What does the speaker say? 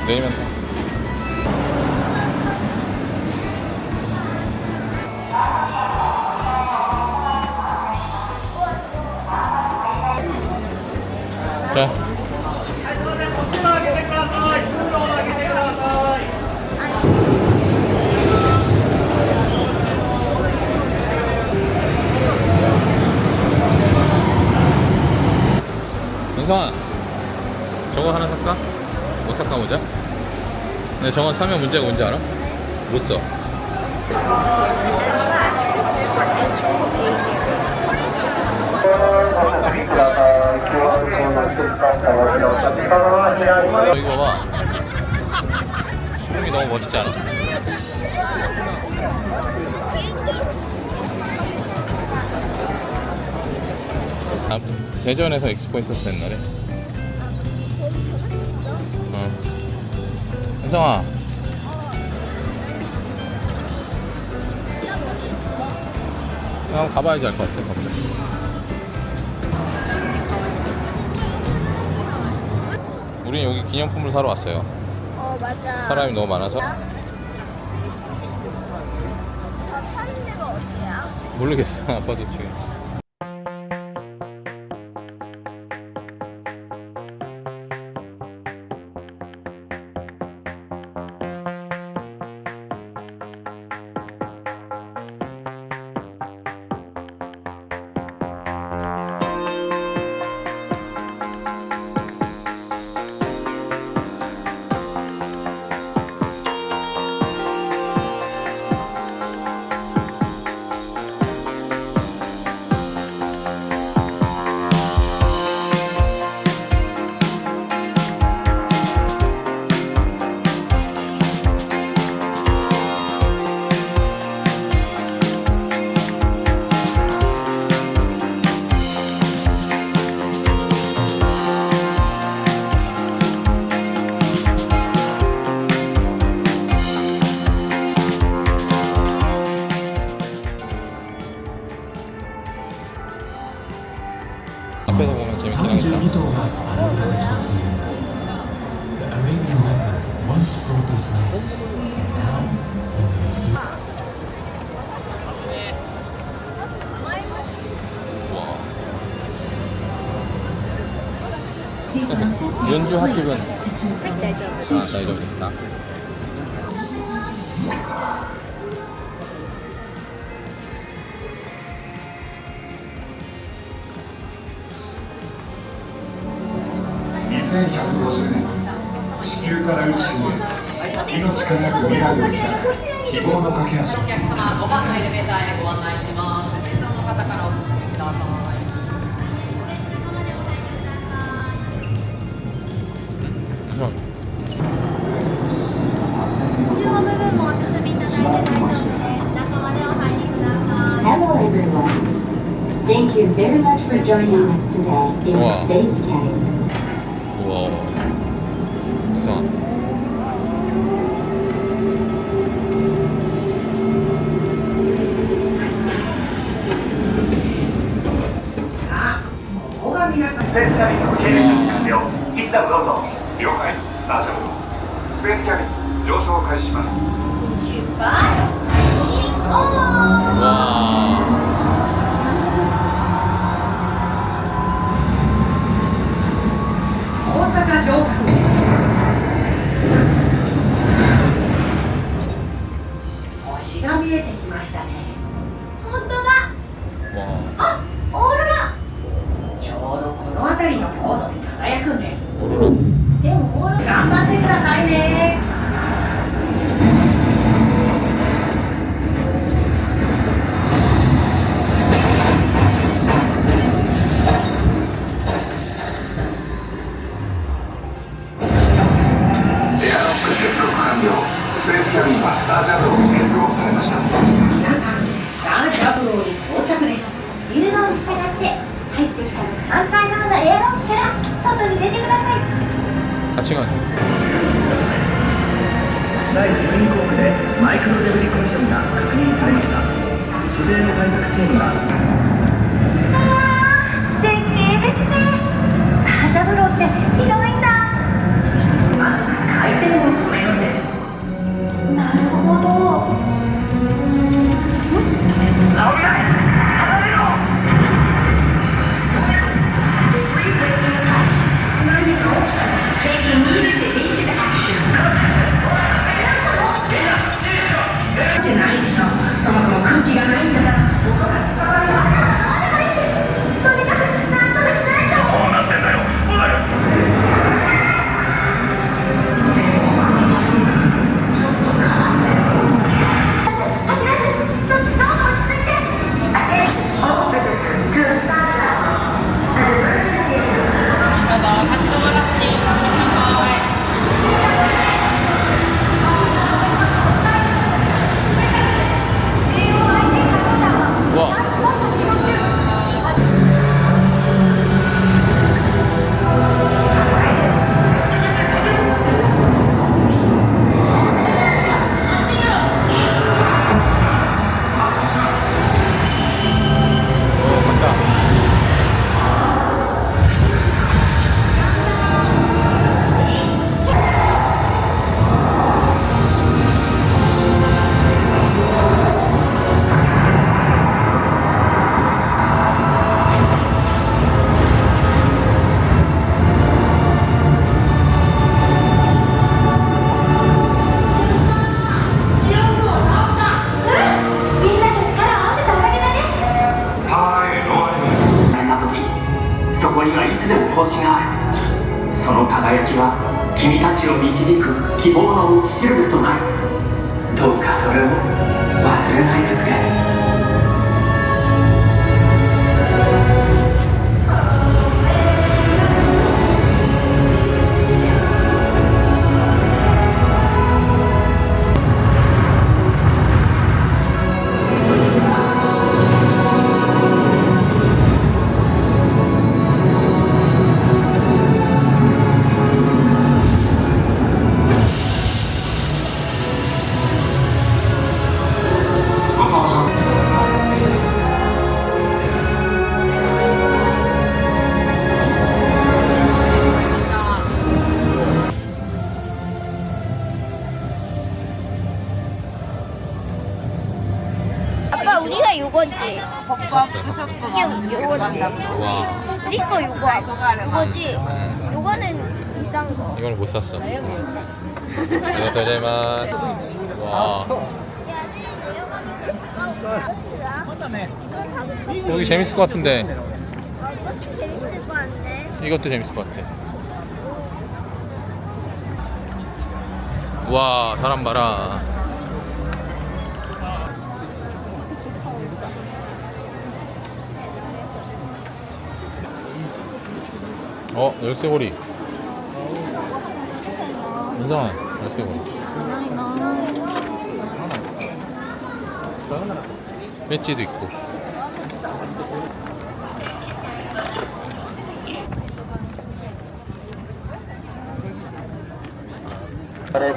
내리면 돼. 자. 은성아, 저거 하나 살까? 오사카 모자? 근데 저거 사면 문제가 뭔지 알아? 못 써. 이거 봐봐. 수rum이 너무 멋지지 않아? 아, 대전에서 엑스포 있었어 옛날에. 은성아, 한번 가봐야지 알 것 같아. 갑자기 우린 여기 기념품을 사러 왔어요. 맞아. 사람이 너무 많아서. 사는 데가 어디야? 모르겠어. 아빠도 지금. 앞에서 보면 재밌긴 하겠다. 연주 하집은 다이저브다.2150年、地球から宇宙へ命輝く未来を開く希望の架け橋。お客様、5番のエレベーターへご案内します。先頭の方からお進みください。中央部分もお進みいただいて大丈夫です。中までお入りください。 Hello everyone. Thank you very much for joining us today in the Space Academy. 우와. 은성아.スペースキャビンの経理完了。一旦どうぞ。了解。スタージャム。スペースキャビン上昇を開始します。出発進行。와. Osaka上空。星が見えてきましたね。本当だ。 와. あ、オーロラ。ちょうどこの辺りの高度で輝くんです。 오로라. でもオーロラ。頑張ってくださいね。エアロック接続完了。スペースキャビンはスタージャブローに結合されました。皆さん、スタージャブローに到着です。流動に従って入ってきた反対側のエアロックから外に出てください。 같이 가자. 第12項区でマイクロデブリコミッションが確認されました。主税の対策チームが絶景ですね。スタージャブローって広いんだ。まず回転をつでも星がある。その輝きは君たちを導く希望の道しるべとなる。どうかそれを忘れないでくれ。아빠 우리가 이거지. pop업 숍 이거지. 와, 우리거 이거지. 이거는 비싼 거. 이거는 못 샀어. 안녕하세요. 와, 여기 재밌을 것 같은데. 버스 재밌을 거 같네. 이것도 재밌을 것 같아. 와, 사람 봐라. 열쇠고리. 인상아, 열쇠고리. 배지도 있고. 네,